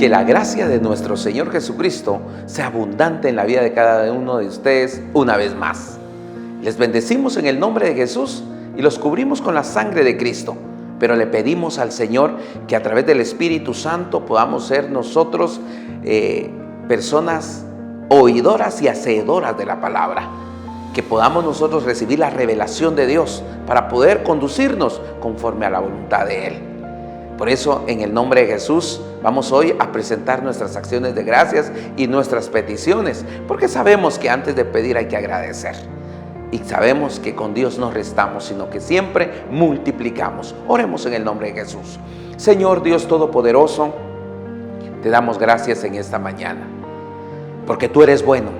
Que la gracia de nuestro Señor Jesucristo sea abundante en la vida de cada uno de ustedes una vez más. Les bendecimos en el nombre de Jesús y los cubrimos con la sangre de Cristo. Pero le pedimos al Señor que a través del Espíritu Santo podamos ser nosotros personas oidoras y hacedoras de la palabra. Que podamos nosotros recibir la revelación de Dios para poder conducirnos conforme a la voluntad de Él. Por eso, en el nombre de Jesús, vamos hoy a presentar nuestras acciones de gracias y nuestras peticiones, porque sabemos que antes de pedir hay que agradecer. Y sabemos que con Dios no restamos, sino que siempre multiplicamos. Oremos en el nombre de Jesús. Señor Dios Todopoderoso, te damos gracias en esta mañana, porque tú eres bueno,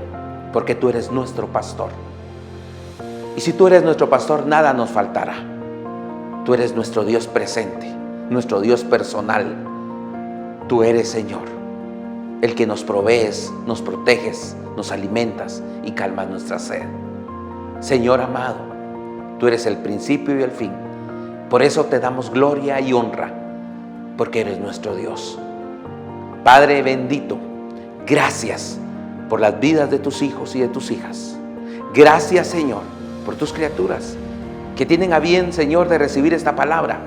porque tú eres nuestro pastor. Y si tú eres nuestro pastor, nada nos faltará. Tú eres nuestro Dios presente, nuestro Dios personal. Tú eres, Señor, el que nos provees, nos proteges, nos alimentas y calmas nuestra sed. Señor amado, tú eres el principio y el fin. Por eso te damos gloria y honra, porque eres nuestro Dios. Padre bendito, gracias por las vidas de tus hijos y de tus hijas. Gracias, Señor, por tus criaturas que tienen a bien, Señor, de recibir esta palabra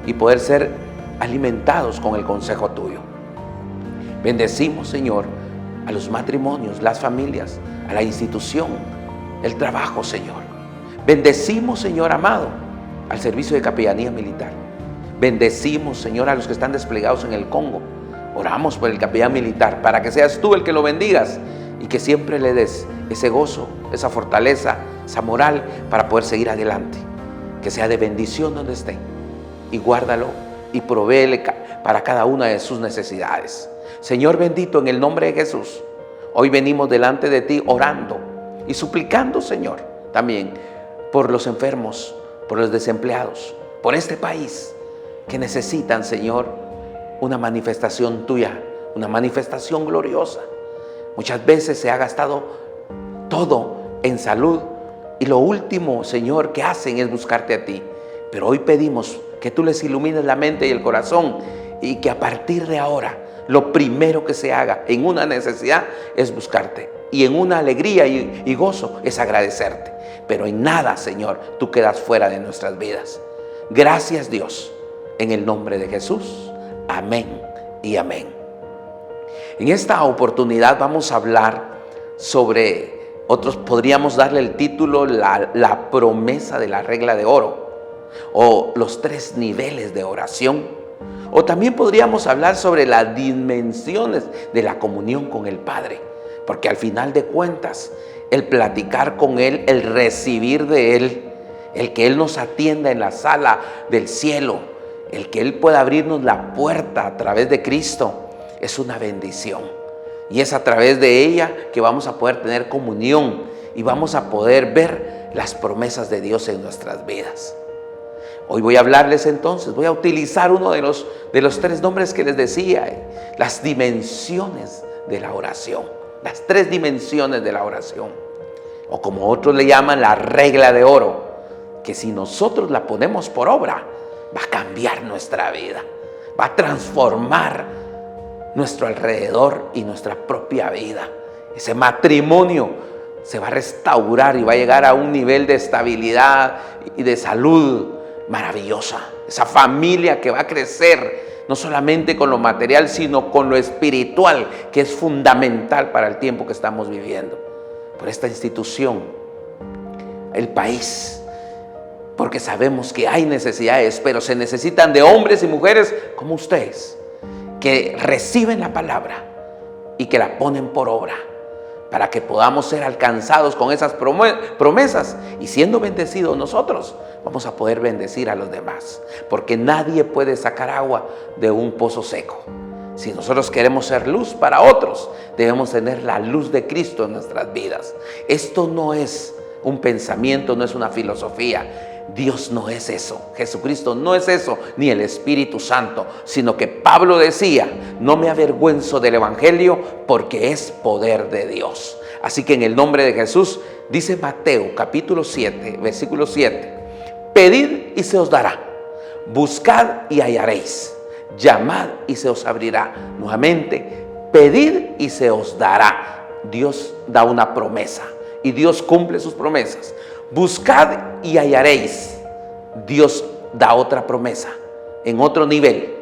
y poder ser alimentados con el consejo tuyo. Bendecimos, Señor, a los matrimonios, las familias, a la institución, el trabajo, Señor. Bendecimos, Señor amado, al servicio de capellanía militar. Bendecimos, Señor, a los que están desplegados en el Congo. Oramos por el capellán militar para que seas tú el que lo bendigas y que siempre le des ese gozo, esa fortaleza, esa moral para poder seguir adelante. Que sea de bendición donde esté, y guárdalo y provéele para cada una de sus necesidades. Señor bendito, en el nombre de Jesús, hoy venimos delante de ti orando y suplicando, Señor, también por los enfermos, por los desempleados, por este país que necesitan, Señor, una manifestación tuya, una manifestación gloriosa. Muchas veces se ha gastado todo en salud y lo último, Señor, que hacen es buscarte a ti. Pero hoy pedimos que tú les ilumines la mente y el corazón y que a partir de ahora lo primero que se haga en una necesidad es buscarte. Y en una alegría y gozo es agradecerte. Pero en nada, Señor, tú quedas fuera de nuestras vidas. Gracias, Dios, en el nombre de Jesús. Amén y amén. En esta oportunidad vamos a hablar sobre, otros podríamos darle el título, la promesa de la regla de oro, o los 3 niveles de oración. O también podríamos hablar sobre las dimensiones de la comunión con el Padre. Porque al final de cuentas, el platicar con Él, el recibir de Él, el que Él nos atienda en la sala del cielo, el que Él pueda abrirnos la puerta a través de Cristo, es una bendición. Y es a través de ella que vamos a poder tener comunión y vamos a poder ver las promesas de Dios en nuestras vidas. Hoy voy a hablarles entonces, voy a utilizar uno de los 3 nombres que les decía, las dimensiones de la oración. Las 3 dimensiones de la oración, o como otros le llaman, la regla de oro, que si nosotros la ponemos por obra, va a cambiar nuestra vida, va a transformar nuestro alrededor y nuestra propia vida. Ese matrimonio se va a restaurar y va a llegar a un nivel de estabilidad y de salud maravillosa. Esa familia que va a crecer no solamente con lo material, sino con lo espiritual, que es fundamental para el tiempo que estamos viviendo. Por esta institución, el país, porque sabemos que hay necesidades, pero se necesitan de hombres y mujeres como ustedes, que reciben la palabra y que la ponen por obra, para que podamos ser alcanzados con esas promesas, y siendo bendecidos nosotros, vamos a poder bendecir a los demás, porque nadie puede sacar agua de un pozo seco. Si nosotros queremos ser luz para otros, debemos tener la luz de Cristo en nuestras vidas. Esto no es un pensamiento, no es una filosofía. Dios no es eso, Jesucristo no es eso, ni el Espíritu Santo, sino que Pablo decía: no me avergüenzo del Evangelio, porque es poder de Dios. Así que en el nombre de Jesús, dice Mateo capítulo 7, versículo 7, pedid y se os dará, buscad y hallaréis, llamad y se os abrirá. Nuevamente, pedid y se os dará. Dios da una promesa y Dios cumple sus promesas. Buscad y hallaréis. Dios da otra promesa en otro nivel.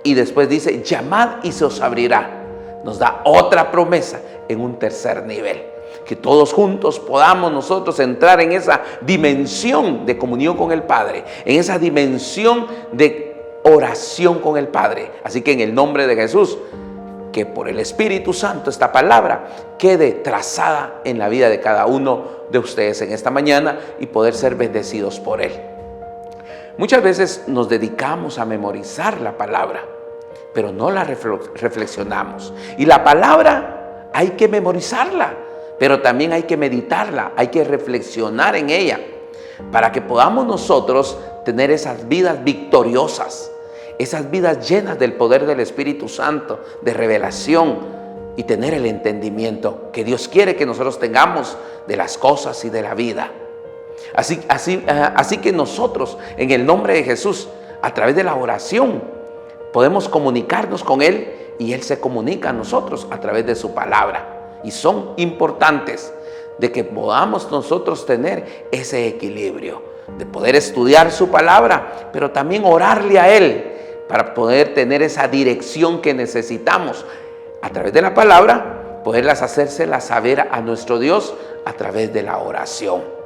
Y después dice, llamad y se os abrirá. Nos da otra promesa en un tercer nivel. Que todos juntos podamos nosotros entrar en esa dimensión de comunión con el Padre, en esa dimensión de oración con el Padre. Así que en el nombre de Jesús, que por el Espíritu Santo esta palabra quede trazada en la vida de cada uno de ustedes en esta mañana y poder ser bendecidos por Él. Muchas veces nos dedicamos a memorizar la palabra, pero no la reflexionamos. Y la palabra hay que memorizarla, pero también hay que meditarla, hay que reflexionar en ella, para que podamos nosotros tener esas vidas victoriosas, esas vidas llenas del poder del Espíritu Santo, de revelación, y tener el entendimiento que Dios quiere que nosotros tengamos de las cosas y de la vida. Así que nosotros, en el nombre de Jesús, a través de la oración, podemos comunicarnos con Él y Él se comunica a nosotros a través de su palabra. Y son importantes de que podamos nosotros tener ese equilibrio, de poder estudiar su palabra, pero también orarle a Él para poder tener esa dirección que necesitamos a través de la palabra, poderlas hacérselas saber a nuestro Dios a través de la oración.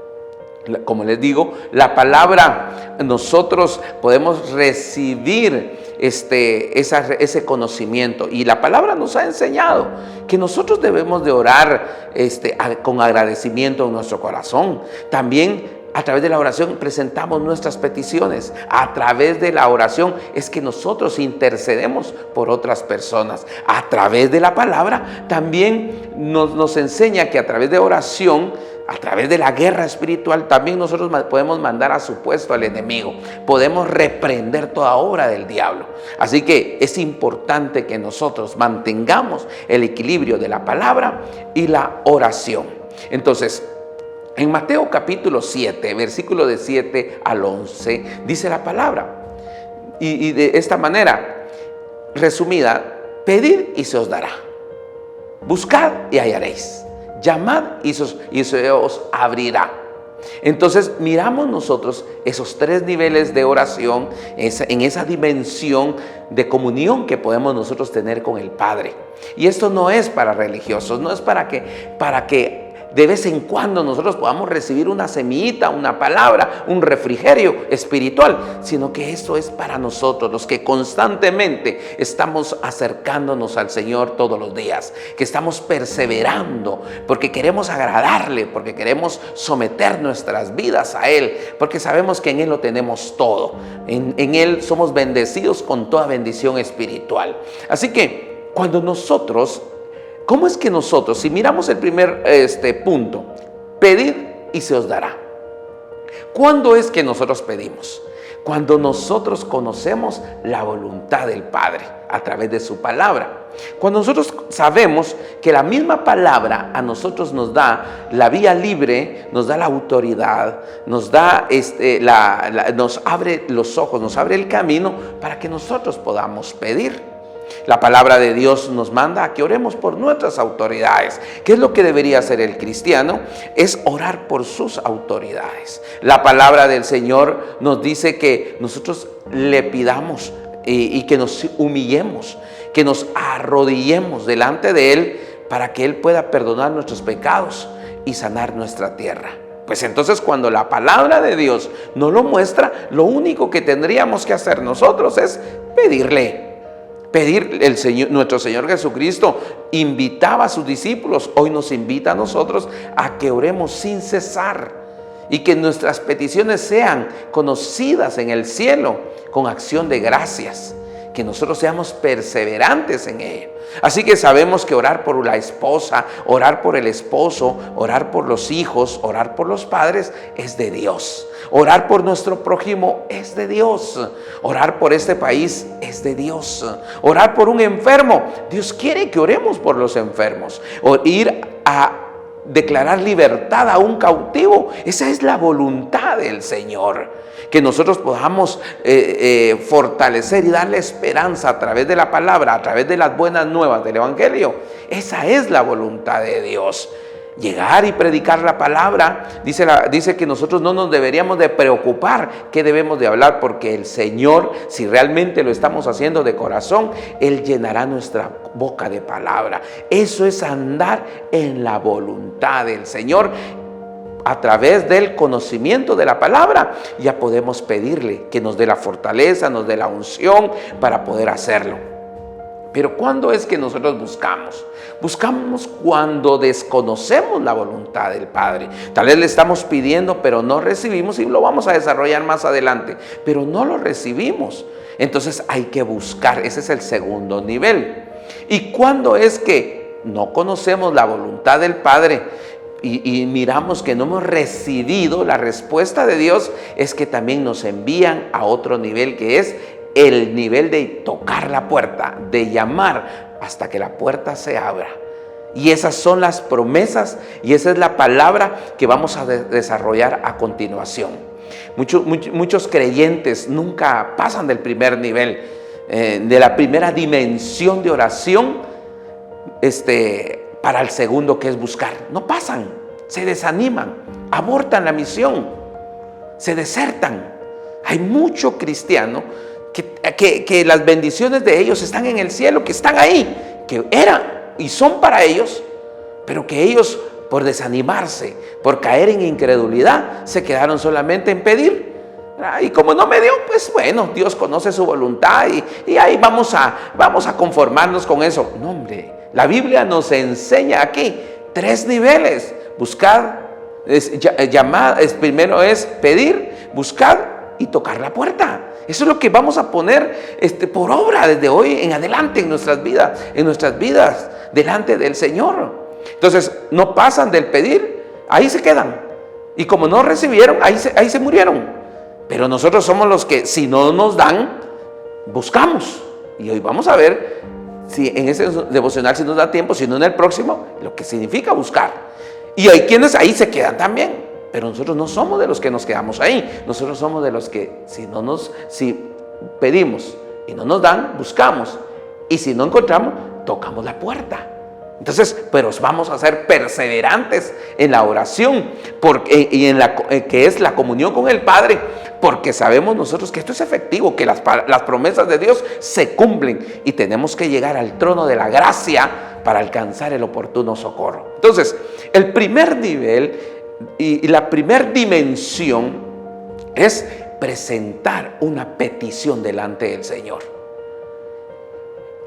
Como les digo, la palabra, nosotros podemos recibir ese conocimiento, y la palabra nos ha enseñado que nosotros debemos de orar con agradecimiento en nuestro corazón. También a través de la oración presentamos nuestras peticiones. A través de la oración es que nosotros intercedemos por otras personas. A través de la palabra también nos enseña que a través de oración, a través de la guerra espiritual, también nosotros podemos mandar a su puesto al enemigo. Podemos reprender toda obra del diablo. Así que es importante que nosotros mantengamos el equilibrio de la palabra y la oración. Entonces, en Mateo capítulo 7, versículo de 7 al 11, dice la palabra. Y de esta manera, resumida, pedid y se os dará. Buscad y hallaréis. Llamad y se os abrirá. Entonces miramos nosotros esos tres niveles de oración, en esa dimensión de comunión que podemos nosotros tener con el Padre. Y esto no es para religiosos, no es para que de vez en cuando nosotros podamos recibir una semillita, una palabra, un refrigerio espiritual, sino que esto es para nosotros, los que constantemente estamos acercándonos al Señor todos los días, que estamos perseverando porque queremos agradarle, porque queremos someter nuestras vidas a Él, porque sabemos que en Él lo tenemos todo. En Él somos bendecidos con toda bendición espiritual. Así que cuando nosotros, ¿cómo es que nosotros, si miramos el primer punto, pedid y se os dará? ¿Cuándo es que nosotros pedimos? Cuando nosotros conocemos la voluntad del Padre a través de su palabra. Cuando nosotros sabemos que la misma palabra a nosotros nos da la vía libre, nos da la autoridad, nos da nos abre los ojos, nos abre el camino para que nosotros podamos pedir. La palabra de Dios nos manda a que oremos por nuestras autoridades. ¿Qué es lo que debería hacer el cristiano? Es orar por sus autoridades. La palabra del Señor nos dice que nosotros le pidamos y que nos humillemos, que nos arrodillemos delante de Él para que Él pueda perdonar nuestros pecados y sanar nuestra tierra. Pues entonces, cuando la palabra de Dios nos lo muestra, lo único que tendríamos que hacer nosotros es pedirle. Nuestro Señor Jesucristo invitaba a sus discípulos, hoy nos invita a nosotros a que oremos sin cesar y que nuestras peticiones sean conocidas en el cielo con acción de gracias, que nosotros seamos perseverantes en ello. Así que sabemos que orar por la esposa, orar por el esposo, orar por los hijos, orar por los padres es de Dios. Orar por nuestro prójimo es de Dios. Orar por este país es de Dios. Orar por un enfermo, Dios quiere que oremos por los enfermos. O ir a declarar libertad a un cautivo. Esa es la voluntad del Señor. Que nosotros podamos fortalecer y darle esperanza a través de la palabra, a través de las buenas nuevas del Evangelio. Esa es la voluntad de Dios. Llegar y predicar la palabra, dice que nosotros no nos deberíamos de preocupar qué debemos de hablar, porque el Señor, si realmente lo estamos haciendo de corazón, Él llenará nuestra boca de palabra. Eso es andar en la voluntad del Señor. A través del conocimiento de la palabra ya podemos pedirle que nos dé la fortaleza, nos dé la unción para poder hacerlo. Pero ¿cuándo es que nosotros buscamos? Buscamos cuando desconocemos la voluntad del Padre. Tal vez le estamos pidiendo, pero no recibimos, y lo vamos a desarrollar más adelante, pero no lo recibimos. Entonces hay que buscar, ese es el segundo nivel. ¿Y cuándo es que no conocemos la voluntad del Padre? Y miramos que no hemos recibido la respuesta de Dios, es que también nos envían a otro nivel, que es el nivel de tocar la puerta, de llamar hasta que la puerta se abra. Y esas son las promesas, y esa es la palabra que vamos a desarrollar a continuación. Muchos creyentes nunca pasan del primer nivel, de la primera dimensión de oración, para el segundo, que es buscar. No pasan, se desaniman, abortan la misión, se desertan. Hay mucho cristiano que las bendiciones de ellos están en el cielo, que están ahí, que eran y son para ellos, pero que ellos, por desanimarse, por caer en incredulidad, se quedaron solamente en pedir. Y como no me dio, pues bueno, Dios conoce su voluntad y ahí vamos a conformarnos con eso. No, hombre, la Biblia nos enseña aquí 3 niveles. Buscar, llamar, primero es pedir, buscar y tocar la puerta. Eso es lo que vamos a poner por obra desde hoy en adelante en nuestras vidas delante del Señor. Entonces no pasan del pedir, ahí se quedan. Y como no recibieron, ahí se murieron. Pero nosotros somos los que, si no nos dan, buscamos. Y hoy vamos a ver, si en ese devocional, si nos da tiempo, si no en el próximo, lo que significa buscar. Y hay quienes ahí se quedan también. Pero nosotros no somos de los que nos quedamos ahí. Nosotros somos de los que, si pedimos y no nos dan, buscamos. Y si no encontramos, tocamos la puerta. Entonces, pero vamos a ser perseverantes en la oración, y en que es la comunión con el Padre, porque sabemos nosotros que esto es efectivo, que las promesas de Dios se cumplen, y tenemos que llegar al trono de la gracia para alcanzar el oportuno socorro. Entonces, el primer nivel y la primera dimensión es presentar una petición delante del Señor.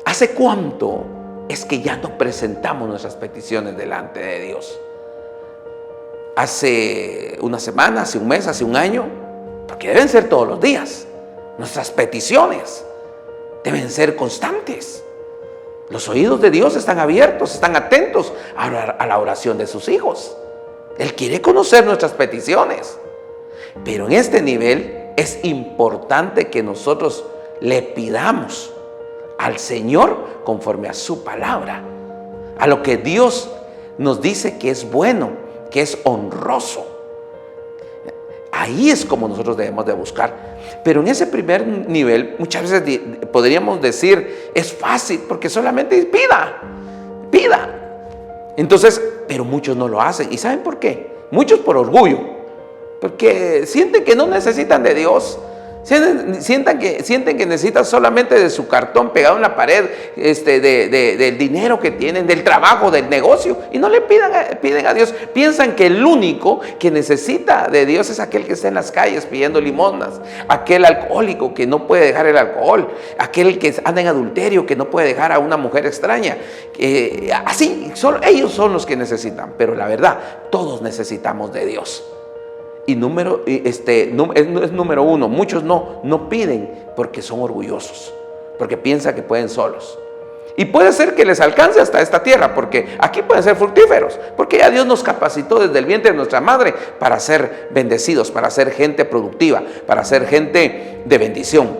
¿Hace cuánto es que ya no presentamos nuestras peticiones delante de Dios? ¿Hace una semana, hace un mes, hace un año? Porque deben ser todos los días. Nuestras peticiones deben ser constantes. Los oídos de Dios están abiertos, están atentos a la oración de sus hijos. Él quiere conocer nuestras peticiones. Pero en este nivel es importante que nosotros le pidamos al Señor conforme a su palabra, a lo que Dios nos dice que es bueno, que es honroso. Ahí es como nosotros debemos de buscar. Pero en ese primer nivel, muchas veces podríamos decir, es fácil, porque solamente pida. Entonces, pero muchos no lo hacen. ¿Y saben por qué? Muchos por orgullo, porque sienten que no necesitan de Dios. Sienten que necesitan solamente de su cartón pegado en la pared, del dinero que tienen, del trabajo, del negocio, y no le piden a Dios. Piensan que el único que necesita de Dios es aquel que está en las calles pidiendo limosnas, aquel alcohólico que no puede dejar el alcohol, aquel que anda en adulterio que no puede dejar a una mujer extraña. Así, ellos son los que necesitan, pero la verdad, todos necesitamos de Dios. Y es número uno, muchos no piden porque son orgullosos, porque piensan que pueden solos. Y puede ser que les alcance hasta esta tierra, porque aquí pueden ser fructíferos, porque ya Dios nos capacitó desde el vientre de nuestra madre para ser bendecidos, para ser gente productiva, para ser gente de bendición.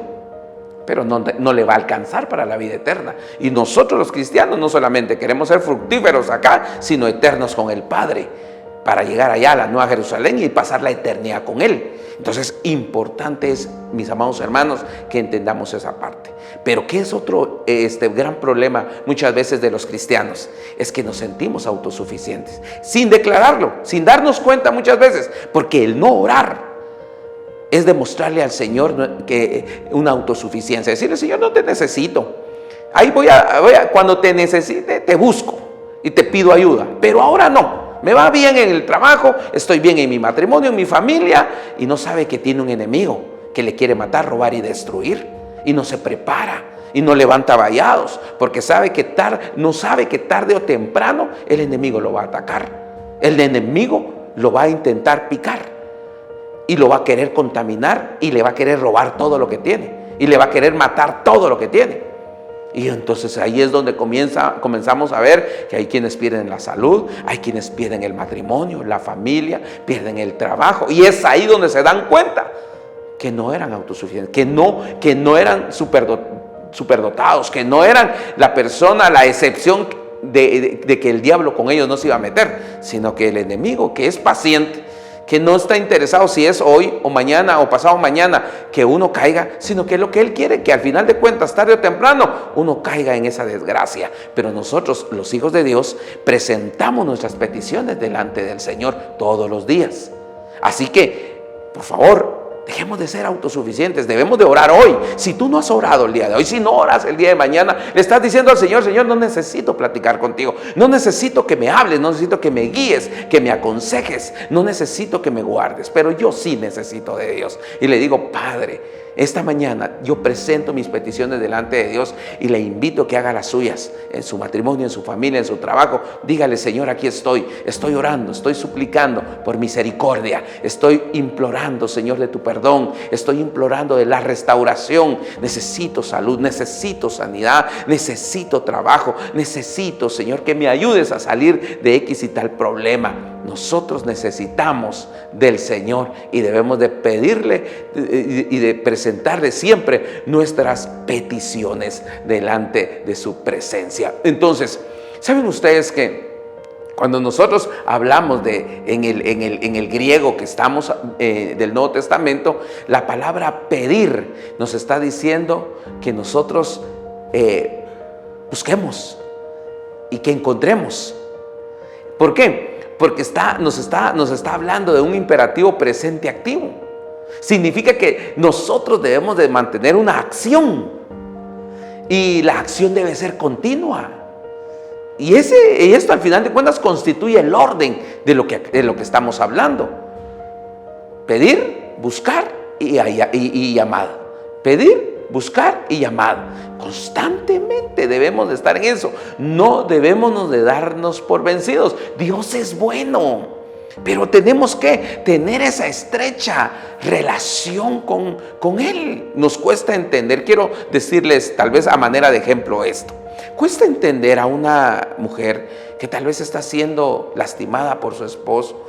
pero no le va a alcanzar para la vida eterna. Y nosotros los cristianos no solamente queremos ser fructíferos acá, sino eternos con el Padre, para llegar allá a la Nueva Jerusalén y pasar la eternidad con Él. Entonces, importante es, mis amados hermanos, que entendamos esa parte. Pero ¿qué es otro gran problema muchas veces de los cristianos? Es que nos sentimos autosuficientes, sin declararlo, sin darnos cuenta muchas veces, porque el no orar es demostrarle al Señor que una autosuficiencia, decirle: Señor, no te necesito. Ahí cuando te necesite, te busco y te pido ayuda, pero ahora no. Me va bien en el trabajo, estoy bien en mi matrimonio, en mi familia, y no sabe que tiene un enemigo que le quiere matar, robar y destruir, y no se prepara y no levanta vallados, porque no sabe que tarde o temprano el enemigo lo va a atacar, el enemigo lo va a intentar picar y lo va a querer contaminar y le va a querer robar todo lo que tiene y le va a querer matar todo lo que tiene. Y entonces ahí es donde comenzamos a ver que hay quienes pierden la salud, hay quienes pierden el matrimonio, la familia, pierden el trabajo. Y es ahí donde se dan cuenta que no eran autosuficientes, que no eran superdotados, que no eran la excepción de que el diablo con ellos no se iba a meter, sino que el enemigo, que es paciente, que no está interesado si es hoy o mañana o pasado mañana que uno caiga, sino que lo que Él quiere, que al final de cuentas, tarde o temprano, uno caiga en esa desgracia. Pero nosotros, los hijos de Dios, presentamos nuestras peticiones delante del Señor todos los días. Así que, por favor, dejemos de ser autosuficientes, debemos de orar hoy. Si tú no has orado el día de hoy, si no oras el día de mañana, le estás diciendo al Señor: Señor, no necesito platicar contigo, no necesito que me hables, no necesito que me guíes, que me aconsejes, no necesito que me guardes, pero yo sí necesito de Dios. Y le digo: Padre, esta mañana yo presento mis peticiones delante de Dios y le invito a que haga las suyas en su matrimonio, en su familia, en su trabajo. Dígale: Señor, aquí estoy orando, estoy suplicando por misericordia, estoy implorando, Señor, de tu perdón, estoy implorando de la restauración. Necesito salud, necesito sanidad, necesito trabajo, necesito, Señor, que me ayudes a salir de X y tal problema. Nosotros necesitamos del Señor y debemos de pedirle y de presentarle siempre nuestras peticiones delante de su presencia. Entonces, ¿saben ustedes que cuando nosotros hablamos en el griego que estamos del Nuevo Testamento, la palabra pedir nos está diciendo que nosotros busquemos y que encontremos? ¿Por qué? Porque nos está hablando de un imperativo presente activo. Significa que nosotros debemos de mantener una acción y la acción debe ser continua. Y esto al final de cuentas constituye el orden de lo que estamos hablando. Pedir, buscar y llamar. Pedir, buscar y llamar. Constantemente debemos de estar en eso. No debemos de darnos por vencidos. Dios es bueno, pero tenemos que tener esa estrecha relación con Él. Nos cuesta entender. Quiero decirles, tal vez a manera de ejemplo, esto. Cuesta entender a una mujer que tal vez está siendo lastimada por su esposo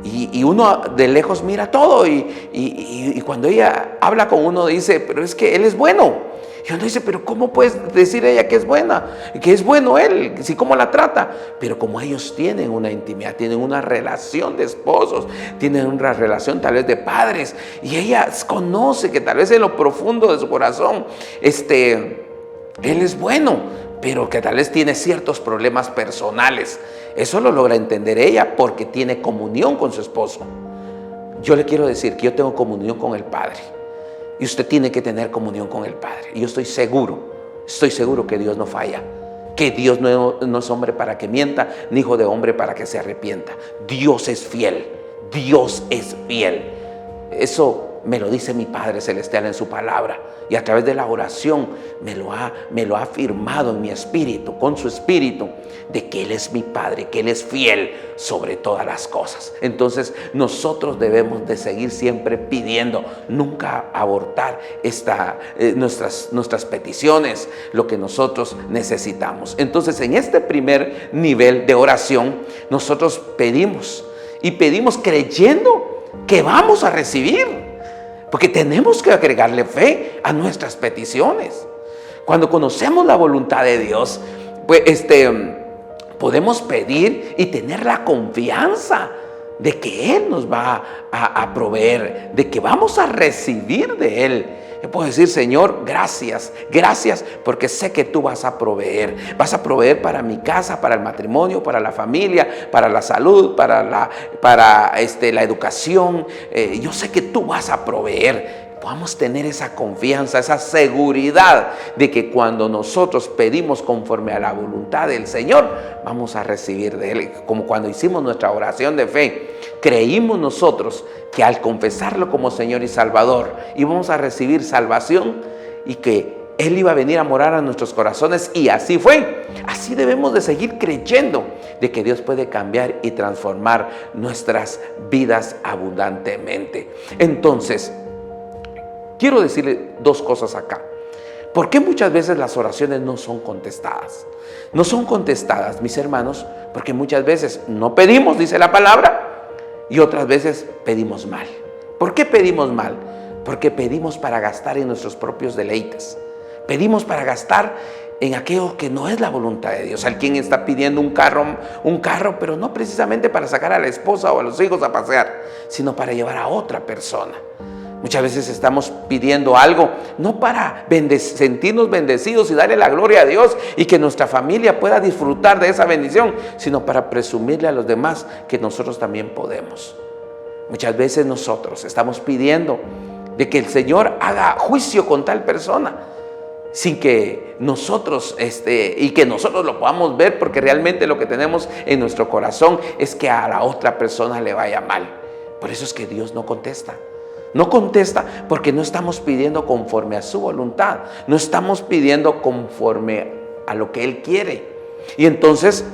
y uno de lejos mira todo y cuando ella habla con uno dice: pero es que él es bueno. Y uno dice: pero ¿cómo puedes decir ella que es buena? Que es bueno él, si cómo la trata. Pero como ellos tienen una intimidad, tienen una relación de esposos, tienen una relación tal vez de padres, y ella conoce que tal vez en lo profundo de su corazón él es bueno, pero que tal vez tiene ciertos problemas personales. Eso lo logra entender ella porque tiene comunión con su esposo. Yo le quiero decir que yo tengo comunión con el Padre y usted tiene que tener comunión con el Padre. Y yo estoy seguro que Dios no falla, que Dios no es hombre para que mienta, ni hijo de hombre para que se arrepienta. Dios es fiel, Dios es fiel. Eso me lo dice mi Padre Celestial en su palabra, y a través de la oración me lo ha afirmado en mi espíritu, con su espíritu, de que Él es mi Padre, que Él es fiel sobre todas las cosas. Entonces nosotros debemos de seguir siempre pidiendo, nunca abortar nuestras peticiones, lo que nosotros necesitamos. Entonces, en este primer nivel de oración, nosotros pedimos, y pedimos creyendo que vamos a recibir. porque tenemos que agregarle fe a nuestras peticiones. Cuando conocemos la voluntad de Dios, pues podemos pedir y tener la confianza de que Él nos va a proveer, de que vamos a recibir de Él. Yo puedo decir: Señor, gracias, gracias, porque sé que tú vas a proveer. Vas a proveer para mi casa, para el matrimonio, para la familia, para la salud, para la educación. Yo sé que tú vas a proveer. Podamos tener esa confianza, esa seguridad de que cuando nosotros pedimos conforme a la voluntad del Señor, vamos a recibir de Él. Como cuando hicimos nuestra oración de fe, creímos nosotros que al confesarlo como Señor y Salvador íbamos a recibir salvación y que Él iba a venir a morar a nuestros corazones, y así fue. Así debemos de seguir creyendo de que Dios puede cambiar y transformar nuestras vidas abundantemente. Entonces, quiero decirle dos cosas acá. ¿Por qué muchas veces las oraciones no son contestadas? No son contestadas, mis hermanos, porque muchas veces no pedimos, dice la palabra, y otras veces pedimos mal. ¿Por qué pedimos mal? Porque pedimos para gastar en nuestros propios deleites. Pedimos para gastar en aquello que no es la voluntad de Dios. Alguien está pidiendo un carro, pero no precisamente para sacar a la esposa o a los hijos a pasear, sino para llevar a otra persona. Muchas veces estamos pidiendo algo no para sentirnos bendecidos y darle la gloria a Dios y que nuestra familia pueda disfrutar de esa bendición, sino para presumirle a los demás que nosotros también podemos. Muchas veces nosotros estamos pidiendo de que el Señor haga juicio con tal persona, sin que nosotros y que nosotros lo podamos ver, porque realmente lo que tenemos en nuestro corazón es que a la otra persona le vaya mal. Por eso es que Dios no contesta. No contesta porque no estamos pidiendo conforme a su voluntad. No estamos pidiendo conforme a lo que Él quiere. Y entonces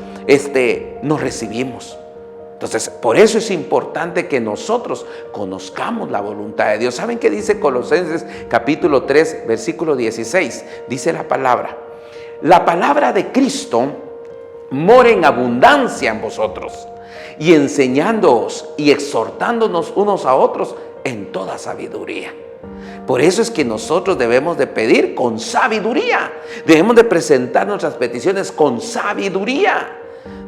no recibimos. Entonces, por eso es importante que nosotros conozcamos la voluntad de Dios. ¿Saben qué dice Colosenses capítulo 3, versículo 16? Dice la palabra de Cristo mora en abundancia en vosotros, y enseñándoos y exhortándonos unos a otros en toda sabiduría. Por eso es que nosotros debemos de pedir con sabiduría. Debemos de presentar nuestras peticiones con sabiduría.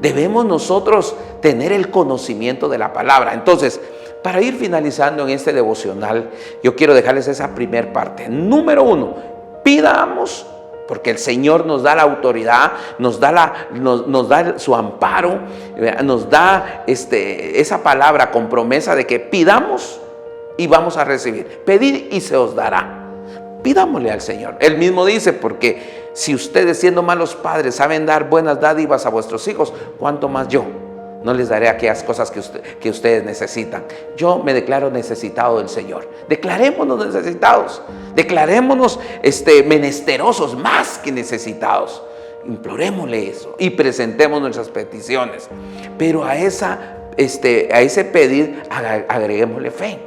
Debemos nosotros tener el conocimiento de la palabra. Entonces, para ir finalizando en este devocional, yo quiero dejarles esa primer parte. Número 1, pidamos, porque el Señor nos da la autoridad, nos da su amparo, nos da esa palabra con promesa de que pidamos y vamos a recibir. Pedid y se os dará. Pidámosle al Señor. Él mismo dice: porque si ustedes, siendo malos padres, saben dar buenas dádivas a vuestros hijos, ¿cuánto más yo no les daré aquellas cosas que ustedes necesitan? Yo me declaro necesitado del Señor. Declarémonos necesitados. Declarémonos menesterosos, más que necesitados. Implorémosle eso y presentemos nuestras peticiones. Pero a ese pedir agreguémosle fe.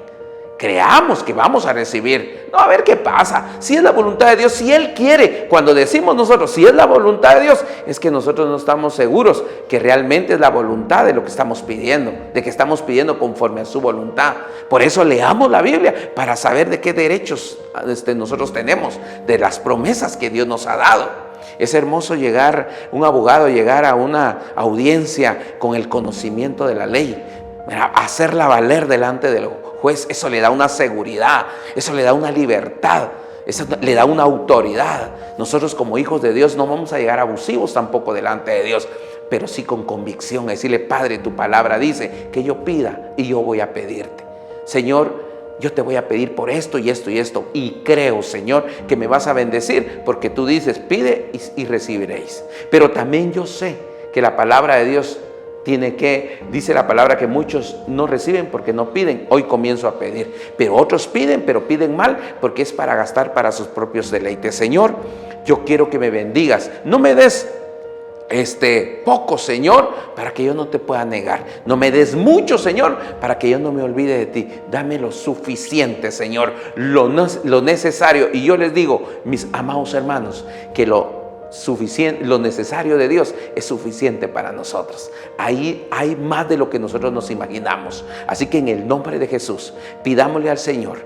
Creamos que vamos a recibir. No, a ver qué pasa. Si es la voluntad de Dios, si Él quiere. Cuando decimos nosotros, si es la voluntad de Dios, es que nosotros no estamos seguros que realmente es la voluntad de lo que estamos pidiendo, de que estamos pidiendo conforme a su voluntad. Por eso leamos la Biblia, para saber de qué derechos nosotros tenemos, de las promesas que Dios nos ha dado. Es hermoso un abogado llegar a una audiencia con el conocimiento de la ley, hacerla valer delante del juez. Eso le da una seguridad, eso le da una libertad, eso le da una autoridad. Nosotros como hijos de Dios no vamos a llegar abusivos tampoco delante de Dios, pero sí con convicción, decirle: Padre, tu palabra dice que yo pida y yo voy a pedirte. Señor, yo te voy a pedir por esto y esto y esto, y creo, Señor, que me vas a bendecir, porque tú dices: pide y recibiréis. Pero también yo sé que la palabra de Dios dice la palabra que muchos no reciben porque no piden. Hoy comienzo a pedir, pero otros piden, pero piden mal, porque es para gastar para sus propios deleites. Señor, yo quiero que me bendigas. No me des poco, Señor, para que yo no te pueda negar. No me des mucho, Señor, para que yo no me olvide de ti. Dame lo suficiente, Señor, lo necesario. Y yo les digo, mis amados hermanos, que lo necesario de Dios es suficiente para nosotros. Ahí hay más de lo que nosotros nos imaginamos. Así que en el nombre de Jesús, pidámosle al Señor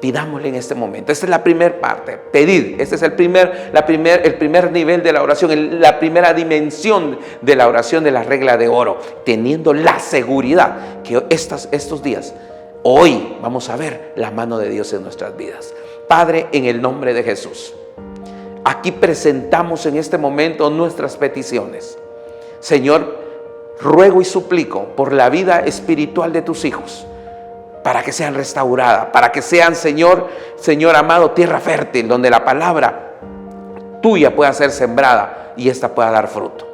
Pidámosle en este momento. Esta es la primera parte, pedir. Este es el primer nivel de la oración, la primera dimensión de la oración de la regla de oro, teniendo la seguridad que estos días, hoy vamos a ver la mano de Dios en nuestras vidas. Padre, en el nombre de Jesús, aquí presentamos en este momento nuestras peticiones. Señor, ruego y suplico por la vida espiritual de tus hijos, para que sean restauradas, para que sean, Señor amado, tierra fértil, donde la palabra tuya pueda ser sembrada y esta pueda dar fruto.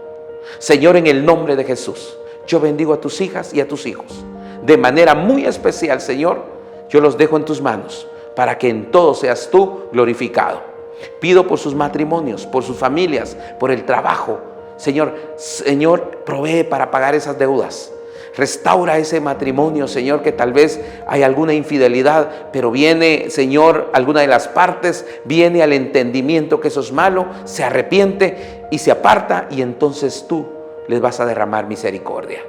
Señor, en el nombre de Jesús, yo bendigo a tus hijas y a tus hijos. De manera muy especial, Señor, yo los dejo en tus manos, para que en todo seas tú glorificado. Pido por sus matrimonios, por sus familias, por el trabajo. Señor, provee para pagar esas deudas. Restaura ese matrimonio, Señor, que tal vez hay alguna infidelidad, pero viene, Señor, alguna de las partes, viene al entendimiento que eso es malo, se arrepiente y se aparta, y entonces tú les vas a derramar misericordia.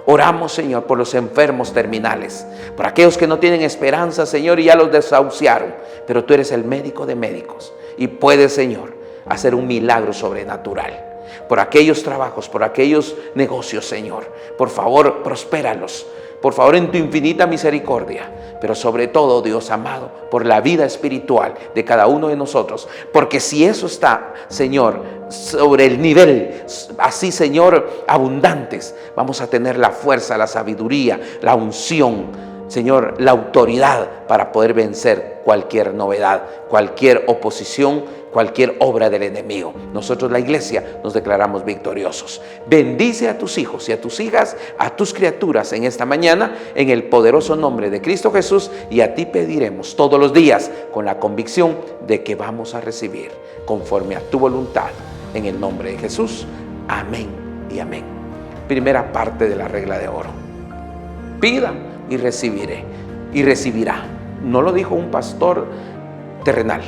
Oramos, Señor, por los enfermos terminales, por aquellos que no tienen esperanza, Señor, y ya los desahuciaron, pero tú eres el médico de médicos y puedes, Señor, hacer un milagro sobrenatural. Por aquellos trabajos, por aquellos negocios, Señor, por favor, prospéralos, por favor, en tu infinita misericordia, pero sobre todo, Dios amado, por la vida espiritual de cada uno de nosotros, porque si eso está, Señor, sobre el nivel, así, Señor, abundantes, vamos a tener la fuerza, la sabiduría, la unción, Señor, la autoridad para poder vencer cualquier novedad, cualquier oposición, cualquier obra del enemigo. Nosotros, la iglesia, nos declaramos victoriosos. Bendice a tus hijos y a tus hijas, a tus criaturas en esta mañana, en el poderoso nombre de Cristo Jesús, y a ti pediremos todos los días con la convicción de que vamos a recibir conforme a tu voluntad, en el nombre de Jesús. Amén y amén. Primera parte de la regla de oro: pida y recibiré, y recibirá. No lo dijo un pastor terrenal,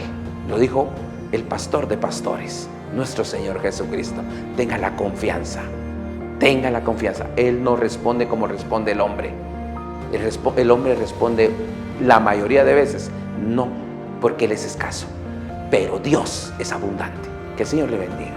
lo dijo el pastor de pastores, nuestro Señor Jesucristo. Tenga la confianza, tenga la confianza. Él no responde como responde el hombre. El hombre responde la mayoría de veces no, porque Él es escaso, pero Dios es abundante. Que el Señor le bendiga.